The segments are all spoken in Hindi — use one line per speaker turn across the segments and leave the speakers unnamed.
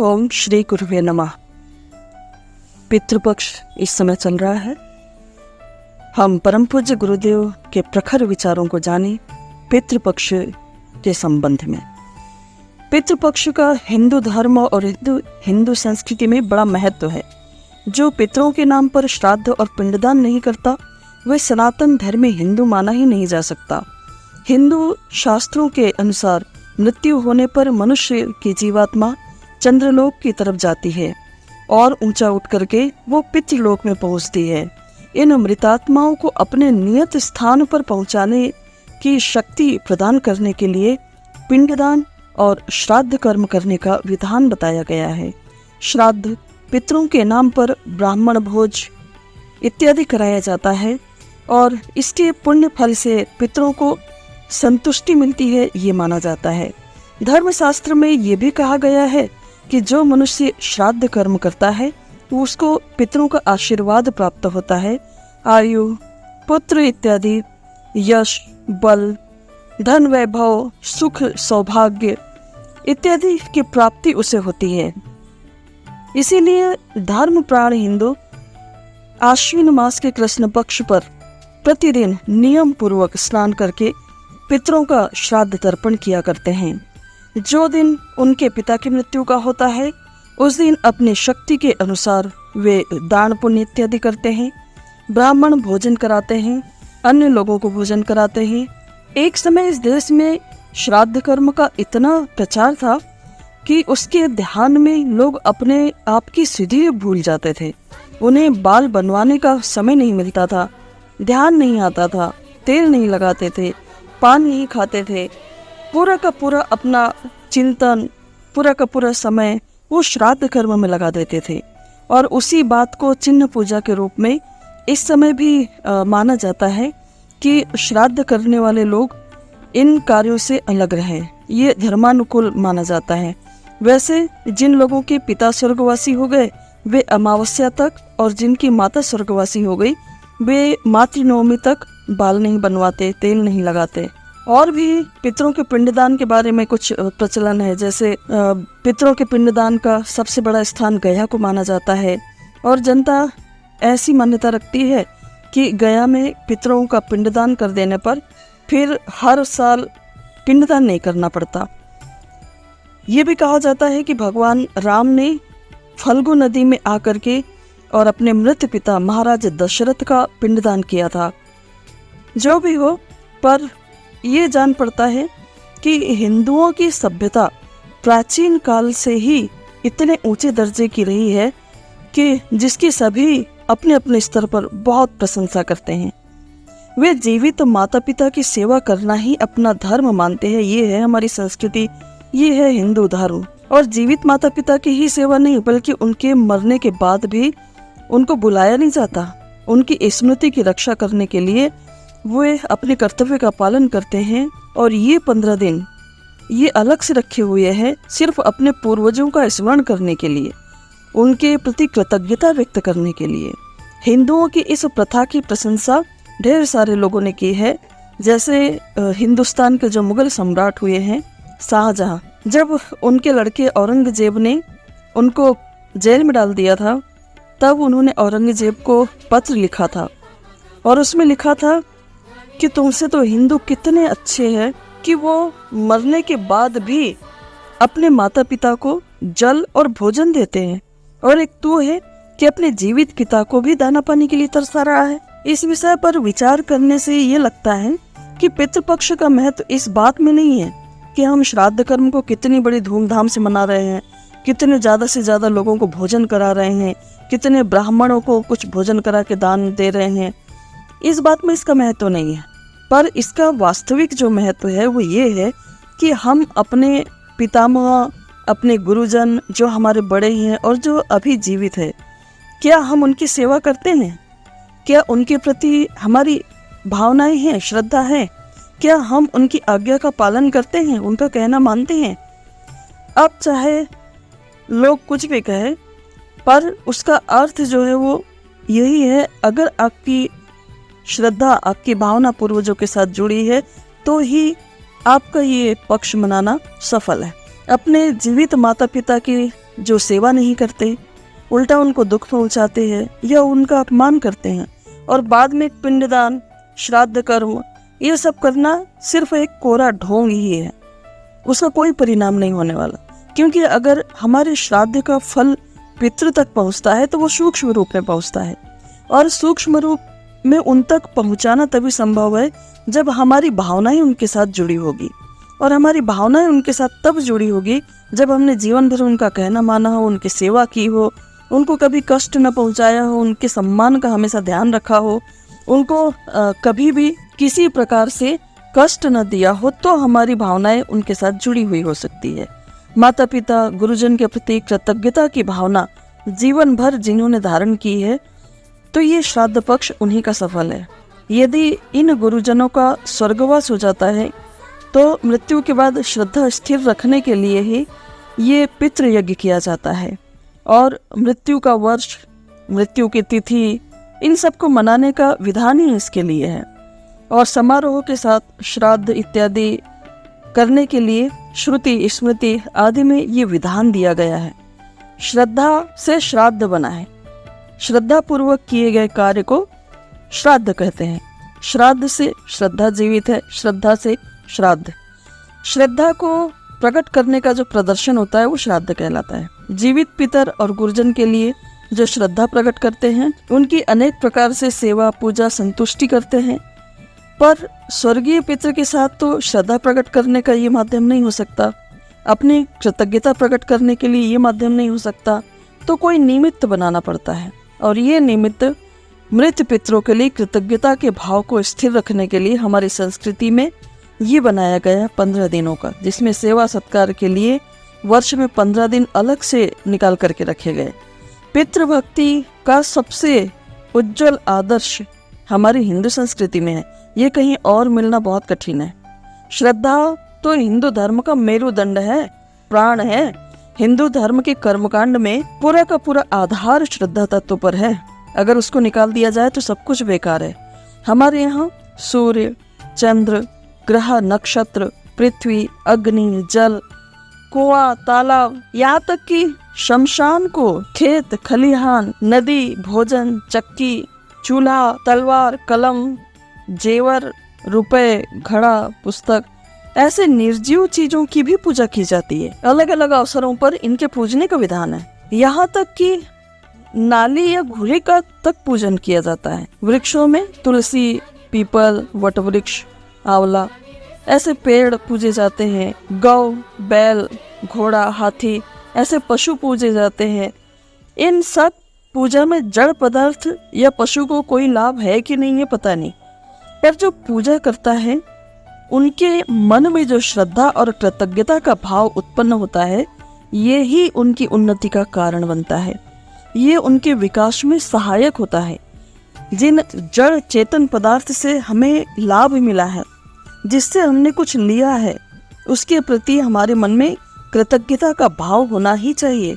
ओम श्री गुरुवे नमः। पितृपक्ष इस समय चल रहा है। हम परम पूज्य गुरुदेव के प्रखर विचारों को जाने पितृपक्ष के संबंध में। पितृपक्ष का हिंदू धर्म और हिंदू संस्कृति में बड़ा महत्व है। जो पितरों के नाम पर श्राद्ध और पिंडदान नहीं करता वह सनातन धर्म में हिंदू माना ही नहीं जा सकता। हिंदू शास्त्रों के अनुसार मृत्यु होने पर मनुष्य की जीवात्मा चंद्रलोक की तरफ जाती है और ऊंचा उठ करके वो पितृलोक में पहुंचती है। इन मृतात्माओं को अपने नियत स्थान पर पहुंचाने की शक्ति प्रदान करने के लिए पिंडदान और श्राद्ध कर्म करने का विधान बताया गया है। श्राद्ध पितरों के नाम पर ब्राह्मण भोज इत्यादि कराया जाता है और इसके पुण्य फल से पितरों को संतुष्टि मिलती है, ये माना जाता है। धर्मशास्त्र में ये भी कहा गया है कि जो मनुष्य श्राद्ध कर्म करता है तो उसको पितरों का आशीर्वाद प्राप्त होता है। आयु, पुत्र इत्यादि, यश, बल, धन, वैभव, सुख, सौभाग्य इत्यादि की प्राप्ति उसे होती है। इसीलिए धर्मप्राण हिंदू आश्विन मास के कृष्ण पक्ष पर प्रतिदिन नियम पूर्वक स्नान करके पितरों का श्राद्ध तर्पण किया करते हैं। जो दिन उनके पिता की मृत्यु का होता है उस दिन अपनी शक्ति के अनुसार वे दान पुण्य इत्यादि करते हैं, ब्राह्मण भोजन कराते हैं, अन्य लोगों को भोजन कराते हैं। एक समय इस देश में श्राद्ध कर्म का इतना प्रचार था कि उसके ध्यान में लोग अपने आप की सिद्धि भूल जाते थे। उन्हें बाल बनवाने का समय नहीं मिलता था, ध्यान नहीं आता था, तेल नहीं लगाते थे, पान नहीं खाते थे। पूरा का पूरा अपना चिंतन, पूरा का पूरा समय वो श्राद्ध कर्म में लगा देते थे और उसी बात को चिन्ह पूजा के रूप में इस समय भी माना जाता है कि श्राद्ध करने वाले लोग इन कार्यों से अलग रहें। ये धर्मानुकूल माना जाता है। वैसे जिन लोगों के पिता स्वर्गवासी हो गए वे अमावस्या तक, और जिनकी माता स्वर्गवासी हो गई वे मातृनवमी तक बाल नहीं बनवाते, तेल नहीं लगाते। और भी पितरों के पिंडदान के बारे में कुछ प्रचलन है। जैसे पितरों के पिंडदान का सबसे बड़ा स्थान गया को माना जाता है और जनता ऐसी मान्यता रखती है कि गया में पितरों का पिंडदान कर देने पर फिर हर साल पिंडदान नहीं करना पड़ता। ये भी कहा जाता है कि भगवान राम ने फल्गु नदी में आकर के और अपने मृत पिता महाराज दशरथ का पिंडदान किया था। जो भी हो, पर ये जान पड़ता है कि हिंदुओं की सभ्यता प्राचीन काल से ही इतने ऊंचे दर्जे की रही है कि जिसकी सभी अपने अपने स्तर पर बहुत प्रशंसा करते हैं। वे जीवित माता पिता की सेवा करना ही अपना धर्म मानते हैं। ये है हमारी संस्कृति, ये है हिंदू धर्म। और जीवित माता पिता की ही सेवा नहीं बल्कि उनके मरने के बाद भी उनको बुलाया नहीं जाता। उनकी स्मृति की रक्षा करने के लिए वे अपने कर्तव्य का पालन करते हैं और ये 15 दिन ये अलग से रखे हुए हैं सिर्फ अपने पूर्वजों का स्मरण करने के लिए, उनके प्रति कृतज्ञता व्यक्त करने के लिए। हिंदुओं की इस प्रथा की प्रशंसा ढेर सारे लोगों ने की है। जैसे हिंदुस्तान के जो मुगल सम्राट हुए हैं शाहजहां, जब उनके लड़के औरंगजेब ने उनको जेल में डाल दिया था तब उन्होंने औरंगजेब को पत्र लिखा था और उसमें लिखा था कि तुमसे तो हिंदू कितने अच्छे हैं कि वो मरने के बाद भी अपने माता पिता को जल और भोजन देते हैं, और एक तू है कि अपने जीवित पिता को भी दाना पानी के लिए तरसा रहा है। इस विषय पर विचार करने से ये लगता है कि पितृपक्ष का महत्व इस बात में नहीं है कि हम श्राद्ध कर्म को कितनी बड़ी धूमधाम से मना रहे हैं, कितने ज़्यादा से ज़्यादा लोगों को भोजन करा रहे हैं, कितने ब्राह्मणों को कुछ भोजन करा के दान दे रहे हैं। इस बात में इसका महत्व नहीं है, पर इसका वास्तविक जो महत्व है वो ये है कि हम अपने पितामह, अपने गुरुजन जो हमारे बड़े हैं और जो अभी जीवित है, क्या हम उनकी सेवा करते हैं? क्या उनके प्रति हमारी भावनाएं हैं, श्रद्धा है? क्या हम उनकी आज्ञा का पालन करते हैं, उनका कहना मानते हैं? अब चाहे लोग कुछ भी कहे, पर उसका अर्थ जो है वो यही है। अगर आपकी श्रद्धा, आपकी भावना पूर्वजों के साथ जुड़ी है तो ही आपका ये पक्ष मनाना सफल है। अपने जीवित माता पिता की जो सेवा नहीं करते, उल्टा उनको दुख पहुंचाते हैं या उनका अपमान करते हैं, और बाद में पिंडदान, श्राद्ध कर्म, ये सब करना सिर्फ एक कोरा ढोंग ही है, उसका कोई परिणाम नहीं होने वाला। क्योंकि अगर हमारे श्राद्ध का फल पितृ तक पहुंचता है तो वो सूक्ष्म रूप में पहुंचता है, और सूक्ष्म रूप में उन तक पहुंचाना तभी संभव है जब हमारी भावनाएं उनके साथ जुड़ी होगी, और हमारी भावनाएं उनके साथ तब जुड़ी होगी जब हमने जीवन भर उनका कहना माना हो, उनकी सेवा की हो, उनको कभी कष्ट न पहुंचाया हो, उनके सम्मान का हमेशा ध्यान रखा हो, उनको कभी भी किसी प्रकार से कष्ट न दिया हो, तो हमारी भावनाएं उनके साथ जुड़ी हुई हो सकती है। माता पिता, गुरुजन के प्रति कृतज्ञता की भावना जीवन भर जिन्होंने धारण की है, तो ये श्राद्ध पक्ष उन्हीं का सफल है। यदि इन गुरुजनों का स्वर्गवास हो जाता है तो मृत्यु के बाद श्रद्धा स्थिर रखने के लिए ही ये पितृ यज्ञ किया जाता है, और मृत्यु का वर्ष, मृत्यु की तिथि, इन सब को मनाने का विधान ही इसके लिए है। और समारोह के साथ श्राद्ध इत्यादि करने के लिए श्रुति स्मृति आदि में ये विधान दिया गया है। श्रद्धा से श्राद्ध बना है, श्रद्धा पूर्वक किए गए कार्य को श्राद्ध कहते हैं। श्राद्ध से श्रद्धा जीवित है, श्रद्धा से श्राद्ध। श्रद्धा को प्रकट करने का जो प्रदर्शन होता है वो श्राद्ध कहलाता है। जीवित पितर और गुरुजन के लिए जो श्रद्धा प्रकट करते हैं, उनकी अनेक प्रकार से सेवा पूजा संतुष्टि करते हैं, पर स्वर्गीय पितर के साथ तो श्रद्धा प्रकट करने का ये माध्यम नहीं हो सकता, अपनी कृतज्ञता प्रकट करने के लिए ये माध्यम नहीं हो सकता, तो कोई निमित्त बनाना पड़ता है। और ये निमित्त मृत पितरों के लिए कृतज्ञता के भाव को स्थिर रखने के लिए हमारी संस्कृति में ये बनाया गया 15 दिनों का, जिसमें सेवा सत्कार के लिए वर्ष में 15 दिन अलग से निकाल करके रखे गए। पितृभक्ति का सबसे उज्जवल आदर्श हमारी हिंदू संस्कृति में है, ये कहीं और मिलना बहुत कठिन है। श्रद्धा तो हिंदू धर्म का मेरुदंड है, प्राण है। हिंदू धर्म के कर्मकांड में पूरा का पूरा आधार श्रद्धा तत्व पर है। अगर उसको निकाल दिया जाए तो सब कुछ बेकार है। हमारे यहाँ सूर्य, चंद्र, ग्रह, नक्षत्र, पृथ्वी, अग्नि, जल, कुआं, तालाब, यहाँ तक कि शमशान को खेत, खलिहान, नदी, भोजन, चक्की, चूल्हा, तलवार, कलम, जेवर, रुपए, घड़ा, पुस्तक, ऐसे निर्जीव चीजों की भी पूजा की जाती है। अलग अलग अवसरों पर इनके पूजने का विधान है। यहाँ तक कि नाली या घुड़ी का तक पूजन किया जाता है। वृक्षों में तुलसी, पीपल, वटवृक्ष, आंवला, ऐसे पेड़ पूजे जाते हैं। गौ, बैल, घोड़ा, हाथी, ऐसे पशु पूजे जाते हैं। इन सब पूजा में जड़ पदार्थ या पशु को कोई लाभ है कि नहीं है पता नहीं, पर जो पूजा करता है उनके मन में जो श्रद्धा और कृतज्ञता का भाव उत्पन्न होता है, ये ही उनकी उन्नति का कारण बनता है, ये उनके विकास में सहायक होता है। जिन जड़ चेतन पदार्थ से हमें लाभ मिला है, जिससे हमने कुछ लिया है, उसके प्रति हमारे मन में कृतज्ञता का भाव होना ही चाहिए।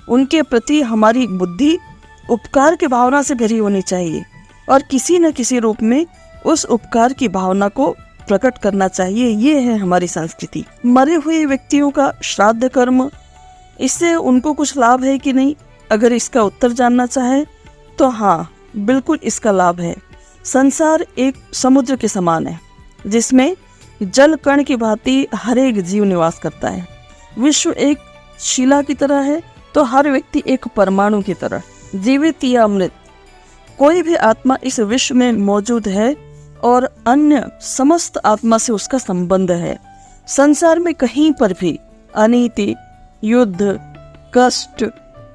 उनके प्रति हमारी बुद्धि उपकार की भावना से भरी होनी चाहिए, और किसी न किसी रूप में उस उपकार की भावना को प्रकट करना चाहिए। ये है हमारी संस्कृति। मरे हुए व्यक्तियों का श्राद्ध कर्म, इससे उनको कुछ लाभ है कि नहीं, अगर इसका उत्तर जानना चाहे तो हाँ, बिल्कुल इसका लाभ है। संसार एक समुद्र के समान है, जिसमें जल कण की भांति हर एक जीव निवास करता है। विश्व एक शिला की तरह है, तो हर व्यक्ति एक परमाणु की तरह, जीवित या अमृत। कोई भी आत्मा इस विश्व में मौजूद है और अन्य समस्त आत्मा से उसका संबंध है। संसार में कहीं पर भी अनीति, युद्ध, कष्ट,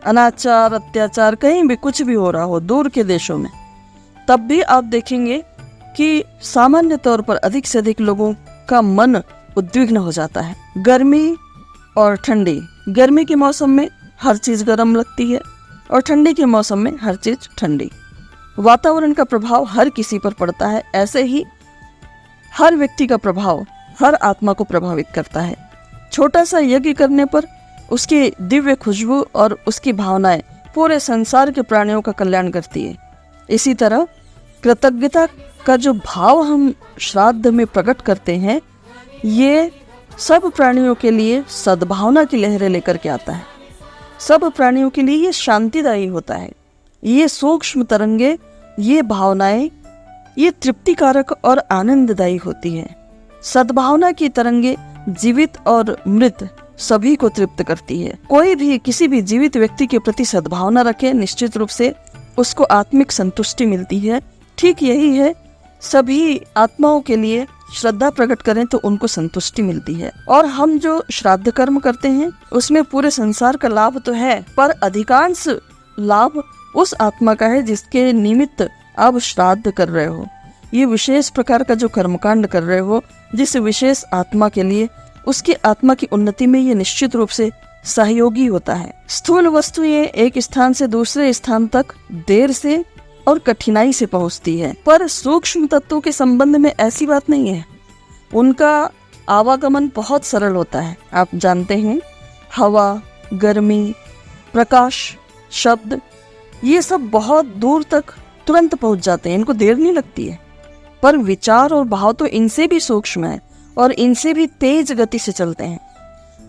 अनाचार, अत्याचार, कहीं भी कुछ भी हो रहा हो दूर के देशों में, तब भी आप देखेंगे कि सामान्य तौर पर अधिक से अधिक लोगों का मन उद्विग्न हो जाता है। गर्मी और ठंडी, गर्मी के मौसम में हर चीज गर्म लगती है और ठंडी के मौसम में हर चीज ठंडी। वातावरण का प्रभाव हर किसी पर पड़ता है, ऐसे ही हर व्यक्ति का प्रभाव हर आत्मा को प्रभावित करता है। छोटा सा यज्ञ करने पर उसकी दिव्य खुशबू और उसकी भावनाएं पूरे संसार के प्राणियों का कल्याण करती है। इसी तरह कृतज्ञता का जो भाव हम श्राद्ध में प्रकट करते हैं, ये सब प्राणियों के लिए सद्भावना की लहरें लेकर के आता है। सब प्राणियों के लिए ये शांतिदायी होता है। ये सूक्ष्म तरंगे, ये भावनाएं, ये तृप्तिकारक और आनंददायी होती हैं। सद्भावना की तरंगे जीवित और मृत सभी को तृप्त करती है। कोई भी किसी भी जीवित व्यक्ति के प्रति सद्भावना रखे, निश्चित रूप से उसको आत्मिक संतुष्टि मिलती है। ठीक यही है, सभी आत्माओं के लिए श्रद्धा प्रकट करें तो उनको संतुष्टि मिलती है। और हम जो श्राद्ध कर्म करते हैं उसमें पूरे संसार का लाभ तो है, पर अधिकांश लाभ उस आत्मा का है जिसके निमित्त आप श्राद्ध कर रहे हो। ये विशेष प्रकार का जो कर्मकांड कर रहे हो जिस विशेष आत्मा के लिए, उसकी आत्मा की उन्नति में ये निश्चित रूप से सहयोगी होता है। स्थूल वस्तुएं एक स्थान से दूसरे स्थान तक देर से और कठिनाई से पहुंचती है, पर सूक्ष्म तत्वों के संबंध में ऐसी बात नहीं है। उनका आवागमन बहुत सरल होता है। आप जानते हैं, हवा, गर्मी, प्रकाश, शब्द, ये सब बहुत दूर तक तुरंत पहुंच जाते हैं, इनको देर नहीं लगती है। पर विचार और भाव तो इनसे भी सूक्ष्म है और इनसे भी तेज गति से चलते हैं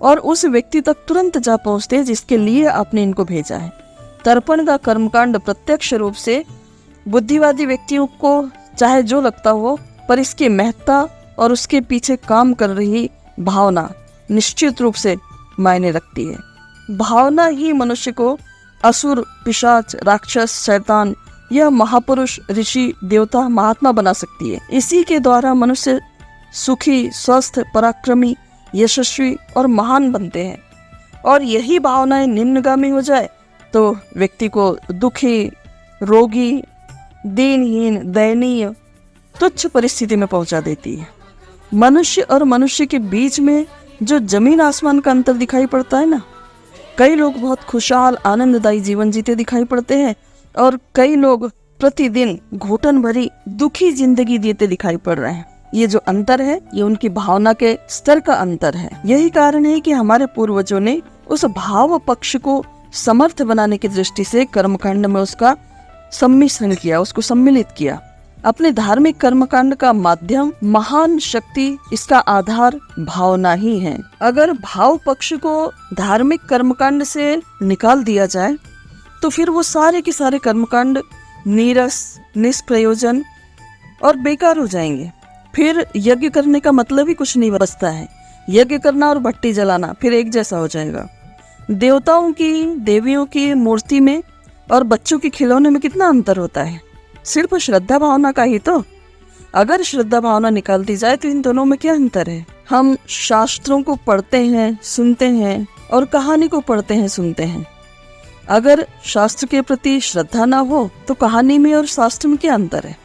और उस व्यक्ति तक तुरंत जा पहुंचते हैं जिसके लिए आपने इनको भेजा है। तर्पण का कर्मकांड प्रत्यक्ष रूप से बुद्धिवादी व्यक्तियों को चाहे जो लगता हो, पर इसकी महत्ता और उसके पीछे काम कर रही भावना निश्चित रूप से मायने रखती है। भावना ही मनुष्य को असुर, पिशाच, राक्षस, शैतान या महापुरुष, ऋषि, देवता, महात्मा बना सकती है। इसी के द्वारा मनुष्य सुखी, स्वस्थ, पराक्रमी, यशस्वी और महान बनते हैं। और यही भावनाएं निम्नगामी हो जाए तो व्यक्ति को दुखी, रोगी, दीनहीन, दयनीय, तुच्छ परिस्थिति में पहुंचा देती है। मनुष्य और मनुष्य के बीच में जो जमीन आसमान का अंतर दिखाई पड़ता है ना, कई लोग बहुत खुशहाल, आनंददायी जीवन जीते दिखाई पड़ते हैं और कई लोग प्रतिदिन घुटन भरी दुखी जिंदगी जीते दिखाई पड़ रहे हैं। ये जो अंतर है, ये उनकी भावना के स्तर का अंतर है। यही कारण है कि हमारे पूर्वजों ने उस भाव पक्ष को समर्थ बनाने की दृष्टि से कर्मकांड में उसका सम्मिश्रण किया, उसको सम्मिलित किया। अपने धार्मिक कर्मकांड का माध्यम, महान शक्ति, इसका आधार भावना ही है। अगर भाव पक्ष को धार्मिक कर्मकांड से निकाल दिया जाए तो फिर वो सारे के सारे कर्मकांड नीरस, निष्प्रयोजन और बेकार हो जाएंगे। फिर यज्ञ करने का मतलब ही कुछ नहीं बचता है। यज्ञ करना और भट्टी जलाना फिर एक जैसा हो जाएगा। देवताओं की, देवियों की मूर्ति में और बच्चों के खिलौने में कितना अंतर होता है, सिर्फ श्रद्धा भावना का ही तो। अगर श्रद्धा भावना निकाल दी जाए तो इन दोनों में क्या अंतर है। हम शास्त्रों को पढ़ते हैं, सुनते हैं और कहानी को पढ़ते हैं, सुनते हैं। अगर शास्त्र के प्रति श्रद्धा ना हो तो कहानी में और शास्त्र में क्या अंतर है।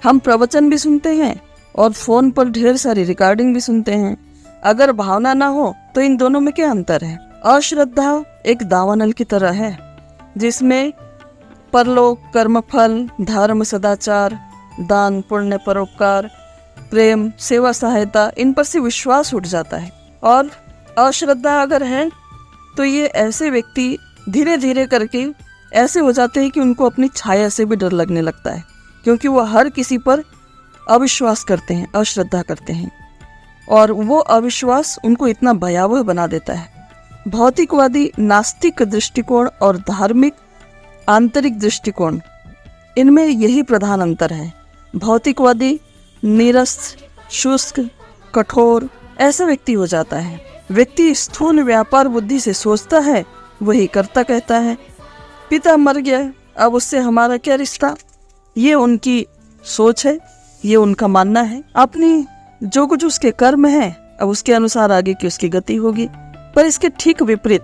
हम प्रवचन भी सुनते हैं और फोन पर ढेर सारी रिकॉर्डिंग भी सुनते हैं। अगर भावना ना हो तो इन दोनों में क्या अंतर है। अश्रद्धा एक दावानल की तरह है जिसमें परलोक, कर्मफल, धर्म, सदाचार, दान, पुण्य, परोपकार, प्रेम, सेवा, सहायता, इन पर से विश्वास उठ जाता है। और अश्रद्धा अगर है तो ये ऐसे व्यक्ति धीरे धीरे करके ऐसे हो जाते हैं कि उनको अपनी छाया से भी डर लगने लगता है, क्योंकि वो हर किसी पर अविश्वास करते हैं, अश्रद्धा करते हैं और वो अविश्वास उनको इतना भयावह बना देता है। भौतिकवादी नास्तिक दृष्टिकोण और धार्मिक आंतरिक दृष्टिकोण, इनमें यही प्रधान अंतर है। भौतिकवादी नीरस, शुष्क, कठोर ऐसा व्यक्ति हो जाता है। व्यक्ति स्थूल व्यापार बुद्धि से सोचता है, वही करता कहता है। पिता मर गया, अब उससे हमारा क्या रिश्ता, ये उनकी सोच है, ये उनका मानना है। अपनी जो कुछ उसके कर्म है, अब उसके अनुसार आगे की उसकी गति होगी। पर इसके ठीक विपरीत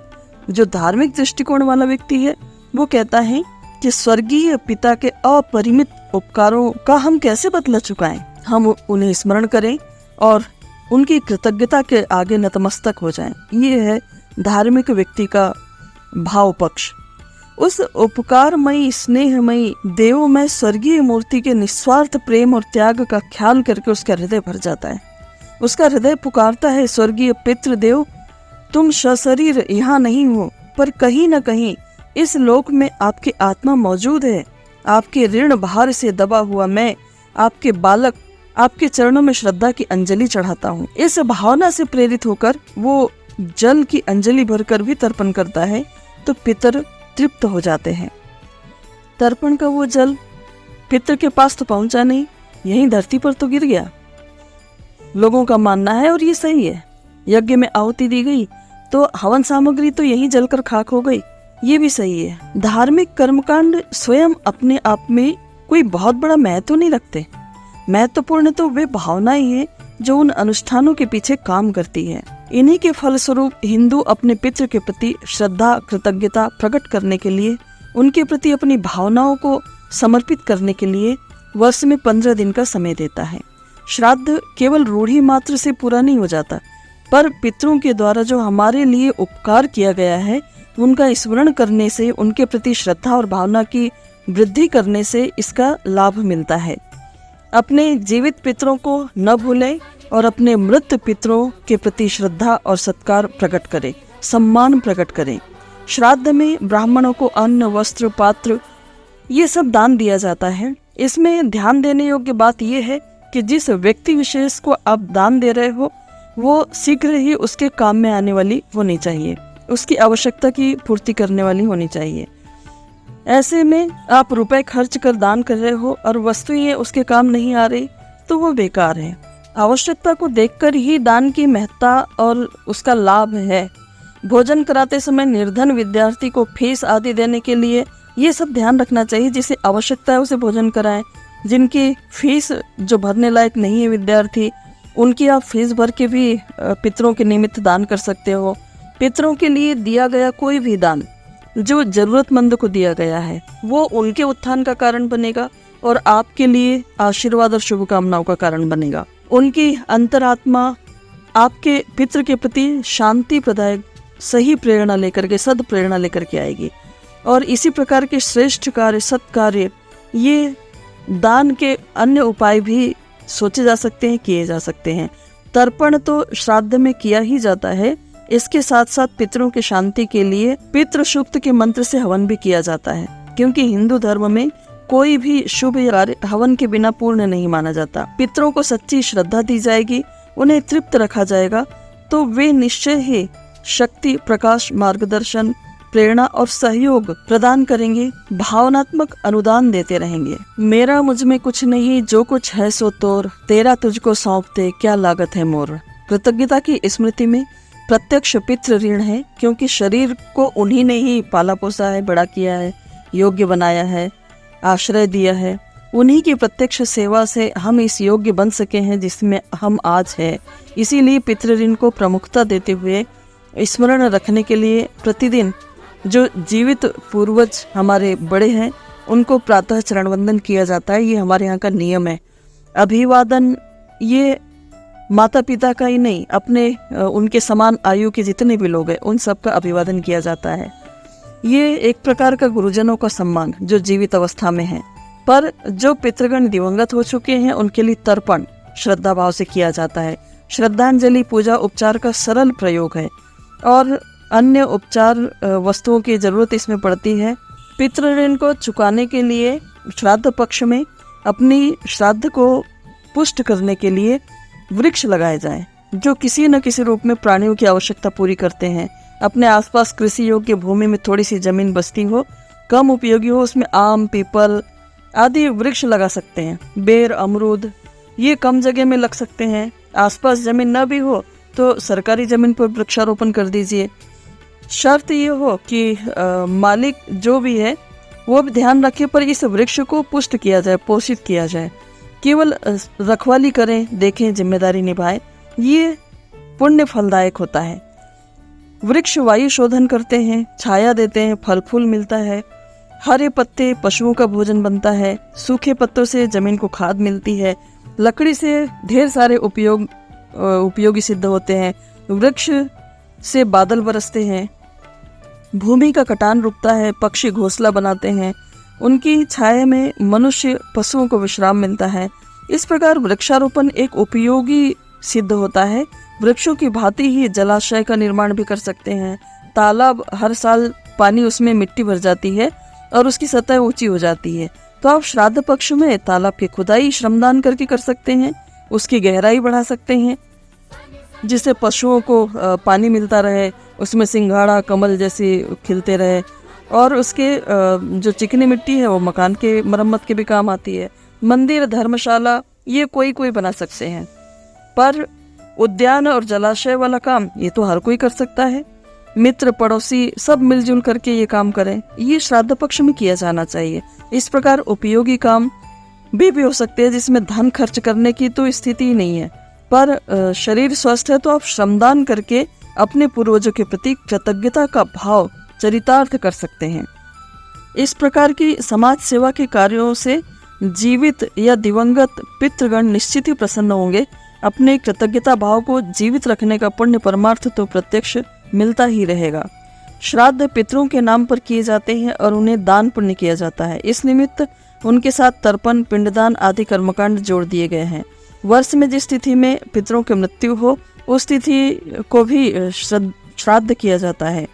जो धार्मिक दृष्टिकोण वाला व्यक्ति है, वो कहता है कि स्वर्गीय पिता के अपरिमित उपकारों का हम कैसे बदला चुकाएं। हम उन्हें स्मरण करें और उनकी कृतज्ञता के आगे नतमस्तक हो जाएं। ये है धार्मिक व्यक्ति का भाव पक्ष। उस उपकारमयी, स्नेहमयी, देवमय स्वर्गीय मूर्ति के निस्वार्थ प्रेम और त्याग का ख्याल करके उसका हृदय भर जाता है। उसका हृदय पुकारता है, स्वर्गीय पितृदेव, तुम सशरीर यहाँ नहीं हो, पर कहीं न कहीं इस लोक में आपकी आत्मा मौजूद है। आपके ऋण भार से दबा हुआ मैं, आपके बालक, आपके चरणों में श्रद्धा की अंजलि चढ़ाता हूँ। इस भावना से प्रेरित होकर वो जल की अंजलि भरकर भी तर्पण करता है तो पितर तृप्त हो जाते हैं। तर्पण का वो जल पितर के पास तो पहुंचा नहीं, यहीं धरती पर तो गिर गया। लोगों का मानना है और ये सही है, यज्ञ में आहुति दी गई तो हवन सामग्री तो यहीं जलकर खाक हो गई, ये भी सही है। धार्मिक कर्मकांड स्वयं अपने आप में कोई बहुत बड़ा महत्व नहीं रखते। महत्वपूर्ण तो वे भावनाएं हैं जो उन अनुष्ठानों के पीछे काम करती है। इन्हीं के फलस्वरूप हिंदू अपने पितृ के प्रति श्रद्धा कृतज्ञता प्रकट करने के लिए, उनके प्रति अपनी भावनाओं को समर्पित करने के लिए वर्ष में 15 दिन का समय देता है। श्राद्ध केवल रूढ़ी मात्र से पूरा नहीं हो जाता, पर पितरों के द्वारा जो हमारे लिए उपकार किया गया है उनका स्मरण करने से, उनके प्रति श्रद्धा और भावना की वृद्धि करने से इसका लाभ मिलता है। अपने जीवित पितरों को न भूलें और अपने मृत पितरों के प्रति श्रद्धा और सत्कार प्रकट करें, सम्मान प्रकट करें। श्राद्ध में ब्राह्मणों को अन्न, वस्त्र, पात्र ये सब दान दिया जाता है। इसमें ध्यान देने योग्य बात यह है कि जिस व्यक्ति विशेष को आप दान दे रहे हो वो शीघ्र ही उसके काम में आने वाली होनी चाहिए, उसकी आवश्यकता की पूर्ति करने वाली होनी चाहिए। ऐसे में आप रुपए खर्च कर दान कर रहे हो और वस्तुएं उसके काम नहीं आ रही तो वो बेकार है। आवश्यकता को देखकर ही दान की महत्ता और उसका लाभ है। भोजन कराते समय निर्धन विद्यार्थी को फीस आदि देने के लिए ये सब ध्यान रखना चाहिए। जिसे आवश्यकता है उसे भोजन कराएं। जिनकी फीस जो भरने लायक नहीं है विद्यार्थी, उनकी आप फीस भर के भी पितरों के निमित्त दान कर सकते हो। पितरों के लिए दिया गया कोई भी दान जो जरूरतमंद को दिया गया है वो उनके उत्थान का कारण बनेगा और आपके लिए आशीर्वाद और शुभकामनाओं का कारण बनेगा। उनकी अंतरात्मा आपके पितृ के प्रति शांति प्रदायक सही प्रेरणा लेकर के, सद प्रेरणा लेकर के आएगी। और इसी प्रकार के श्रेष्ठ कार्य, सत्कार्य, ये दान के अन्य उपाय भी सोचे जा सकते हैं, किए जा सकते हैं। तर्पण तो श्राद्ध में किया ही जाता है, इसके साथ साथ पितरों की शांति के लिए पितृ सूक्त के मंत्र से हवन भी किया जाता है, क्योंकि हिंदू धर्म में कोई भी शुभ कार्य हवन के बिना पूर्ण नहीं माना जाता। पितरों को सच्ची श्रद्धा दी जाएगी, उन्हें तृप्त रखा जाएगा तो वे निश्चय ही शक्ति, प्रकाश, मार्गदर्शन, प्रेरणा और सहयोग प्रदान करेंगे, भावनात्मक अनुदान देते रहेंगे। मेरा मुझ में कुछ नहीं, जो कुछ है सो तोर, तेरा तुझको सौंपते क्या लागत है मोर। कृतज्ञता की स्मृति में प्रत्यक्ष पितृ ऋण है, क्योंकि शरीर को उन्हीं ने ही पाला पोसा है, बड़ा किया है, योग्य बनाया है, आश्रय दिया है। उन्हीं की प्रत्यक्ष सेवा से हम इस योग्य बन सके हैं जिसमें हम आज हैं। इसीलिए पितृ ऋण को प्रमुखता देते हुए स्मरण रखने के लिए प्रतिदिन जो जीवित पूर्वज हमारे बड़े हैं उनको प्रातः चरण वंदन किया जाता है। ये हमारे यहाँ का नियम है। अभिवादन ये माता पिता का ही नहीं, अपने उनके समान आयु के जितने भी लोग हैं उन सबका अभिवादन किया जाता है। ये एक प्रकार का गुरुजनों का सम्मान जो जीवित अवस्था में है। पर जो पितृगण दिवंगत हो चुके हैं उनके लिए तर्पण श्रद्धा भाव से किया जाता है। श्रद्धांजलि पूजा उपचार का सरल प्रयोग है और अन्य उपचार वस्तुओं की जरूरत इसमें पड़ती है। पितृ ऋण को चुकाने के लिए श्राद्ध पक्ष में अपनी श्राद्ध को पुष्ट करने के लिए वृक्ष लगाए जाएं, जो किसी न किसी रूप में प्राणियों की आवश्यकता पूरी करते हैं। अपने आसपास कृषि योग्य भूमि में थोड़ी सी जमीन बचती हो, कम उपयोगी हो, उसमें आम, पीपल आदि वृक्ष लगा सकते हैं। बेर, अमरूद ये कम जगह में लग सकते हैं। आसपास जमीन न भी हो तो सरकारी जमीन पर वृक्षारोपण कर दीजिए। शर्त ये हो कि मालिक जो भी है वो भी ध्यान रखे पर इस वृक्ष को पुष्ट किया जाए, पोषित किया जाए। केवल रखवाली करें, देखें, जिम्मेदारी निभाएं, ये पुण्य फलदायक होता है। वृक्ष वायु शोधन करते हैं, छाया देते हैं, फल फूल मिलता है। हरे पत्ते पशुओं का भोजन बनता है। सूखे पत्तों से जमीन को खाद मिलती है। लकड़ी से ढेर सारे उपयोगी सिद्ध होते हैं। वृक्ष से बादल बरसते हैं, भूमि का कटान रुकता है, पक्षी घोंसला बनाते हैं, उनकी छाया में मनुष्य पशुओं को विश्राम मिलता है। इस प्रकार वृक्षारोपण एक उपयोगी सिद्ध होता है। वृक्षों की भांति ही जलाशय का निर्माण भी कर सकते हैं। तालाब, हर साल पानी उसमें मिट्टी भर जाती है और उसकी सतह ऊंची हो जाती है, तो आप श्राद्ध पक्ष में तालाब की खुदाई श्रमदान करके कर सकते हैं, उसकी गहराई बढ़ा सकते हैं, जिससे पशुओं को पानी मिलता रहे, उसमें सिंघाड़ा कमल जैसे खिलते रहे। और उसके जो चिकनी मिट्टी है वो मकान के मरम्मत के भी काम आती है। मंदिर, धर्मशाला ये कोई कोई बना सकते हैं, पर उद्यान और जलाशय वाला काम ये तो हर कोई कर सकता है। मित्र पड़ोसी सब मिलजुल करके ये काम करें, ये श्राद्ध पक्ष में किया जाना चाहिए। इस प्रकार उपयोगी काम भी हो सकते हैं जिसमें धन खर्च करने की तो स्थिति ही नहीं है, पर शरीर स्वस्थ है तो आप श्रमदान करके अपने पूर्वजों के प्रति कृतज्ञता का भाव चरितार्थ कर सकते हैं। इस प्रकार की समाज सेवा के कार्यों से जीवित या दिवंगत पितृगण निश्चित ही प्रसन्न होंगे। अपने कृतज्ञता भाव को जीवित रखने का पुण्य परमार्थ तो प्रत्यक्ष मिलता ही रहेगा। श्राद्ध पितरों के नाम पर किए जाते हैं और उन्हें दान पुण्य किया जाता है। इस निमित्त उनके साथ तर्पण, पिंडदान आदि कर्मकांड जोड़ दिए गए हैं। वर्ष में जिस तिथि में पितरों की मृत्यु हो उस तिथि को भी श्राद्ध किया जाता है,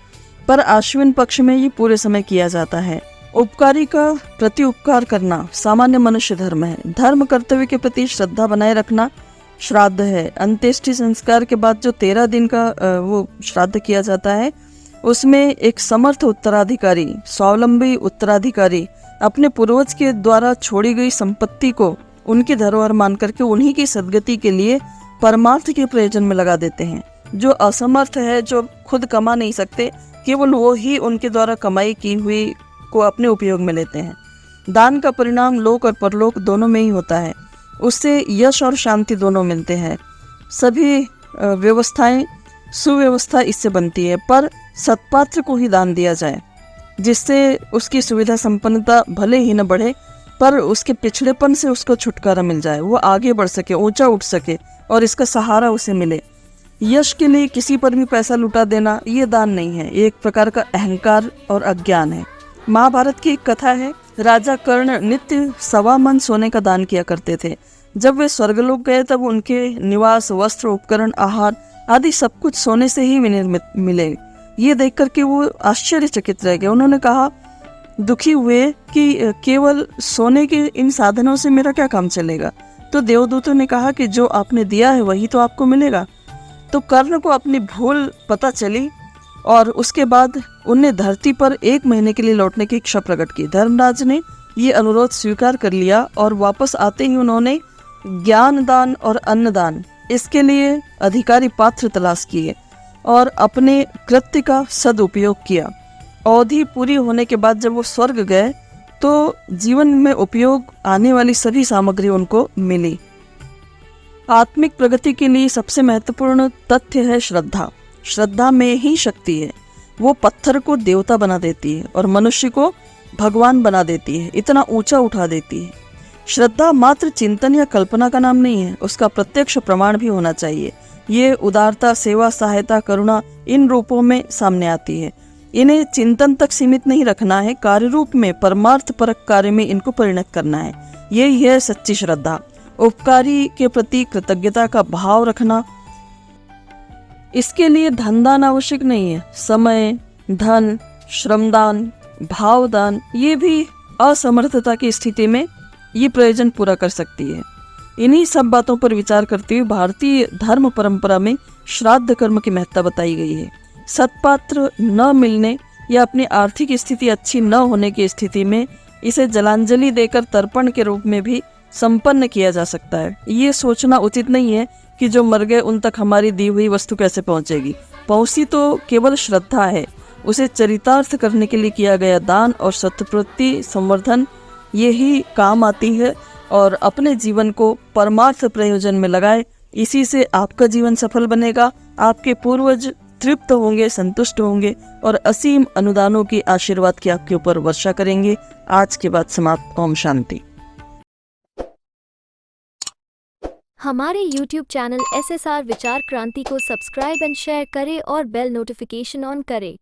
पर आश्विन पक्ष में ये पूरे समय किया जाता है। उपकारी का प्रति उपकार करना सामान्य मनुष्य धर्म है। धर्म कर्तव्य के प्रति श्रद्धा बनाए रखना श्राद्ध है। अंत्येष्टि संस्कार के बाद जो 13 दिन का वो श्राद्ध किया जाता है, उसमें एक समर्थ उत्तराधिकारी, स्वावलंबी उत्तराधिकारी अपने पूर्वज के द्वारा छोड़ी गई संपत्ति को उनकी धरोहर मान करके उन्हीं की सद्गति के लिए परमार्थ के प्रयोजन में लगा देते हैं। जो असमर्थ है, जो खुद कमा नहीं सकते, केवल वो ही उनके द्वारा कमाई की हुई को अपने उपयोग में लेते हैं। दान का परिणाम लोक और परलोक दोनों में ही होता है। उससे यश और शांति दोनों मिलते हैं। सभी व्यवस्थाएं, सुव्यवस्था इससे बनती है, पर सत्पात्र को ही दान दिया जाए, जिससे उसकी सुविधा संपन्नता भले ही न बढ़े, पर उसके पिछड़ेपन से उसको छुटकारा मिल जाए, वो आगे बढ़ सके, ऊंचा उठ सके और इसका सहारा उसे मिले। यश के लिए किसी पर भी पैसा लुटा देना ये दान नहीं है, ये एक प्रकार का अहंकार और अज्ञान है। महाभारत की एक कथा है, राजा कर्ण नित्य 1.25 मन सोने का दान किया करते थे। जब वे स्वर्गलोक गए तब उनके निवास, वस्त्र, उपकरण, आहार आदि सब कुछ सोने से ही विनिर्मित मिले। ये देख करके वो आश्चर्यचकित रह गए। उन्होंने कहा, दुखी हुए कि केवल सोने के इन साधनों से मेरा क्या काम चलेगा। तो देवदूतों ने कहा कि जो आपने दिया है वही तो आपको मिलेगा। तो कर्ण को अपनी भूल पता चली और उसके बाद उनने धरती पर 1 महीने के लिए लौटने की इच्छा प्रकट की। धर्मराज ने ये अनुरोध स्वीकार कर लिया और वापस आते ही उन्होंने ज्ञान दान और अन्नदान इसके लिए अधिकारी पात्र तलाश किए और अपने कृत्य का सदुपयोग किया। अवधि पूरी होने के बाद जब वो स्वर्ग गए तो जीवन में उपयोग आने वाली सभी सामग्री उनको मिली। आत्मिक प्रगति के लिए सबसे महत्वपूर्ण तथ्य है श्रद्धा। श्रद्धा में ही शक्ति है। वो पत्थर को देवता बना देती है और मनुष्य को भगवान बना देती है, इतना ऊंचा उठा देती है। श्रद्धा मात्र चिंतन या कल्पना का नाम नहीं है, उसका प्रत्यक्ष प्रमाण भी होना चाहिए। ये उदारता, सेवा, सहायता, करुणा इन रूपों में सामने आती है। इन्हें चिंतन तक सीमित नहीं रखना है, कार्य रूप में, परमार्थ परक कार्य में इनको परिणत करना है। यही है सच्ची श्रद्धा। उपकारी के प्रति कृतज्ञता का भाव रखना, इसके लिए धन दान आवश्यक नहीं है। समय, धन, श्रमदान, भावदान ये भी असमर्थता की स्थिति में ये प्रयोजन पूरा कर सकती है। इन्हीं सब बातों पर विचार करते हुए भारतीय धर्म परंपरा में श्राद्ध कर्म की महत्ता बताई गई है। सत्पात्र न मिलने या अपनी आर्थिक स्थिति अच्छी न होने की स्थिति में इसे जलांजलि देकर तर्पण के रूप में भी संपन्न किया जा सकता है। ये सोचना उचित नहीं है कि जो मर गए उन तक हमारी दी हुई वस्तु कैसे पहुंचेगी। पहुंची तो केवल श्रद्धा है। उसे चरितार्थ करने के लिए किया गया दान और सत्प्रवृत्ति संवर्धन यही काम आती है और अपने जीवन को परमार्थ प्रयोजन में लगाए। इसी से आपका जीवन सफल बनेगा, आपके पूर्वज तृप्त होंगे, संतुष्ट होंगे और असीम अनुदानों की आशीर्वाद की आपके ऊपर वर्षा करेंगे। आज के बाद समाप्त। ओम शांति।
हमारे YouTube चैनल SSR विचार क्रांति को सब्सक्राइब एंड शेयर करें और बेल नोटिफिकेशन ऑन करें।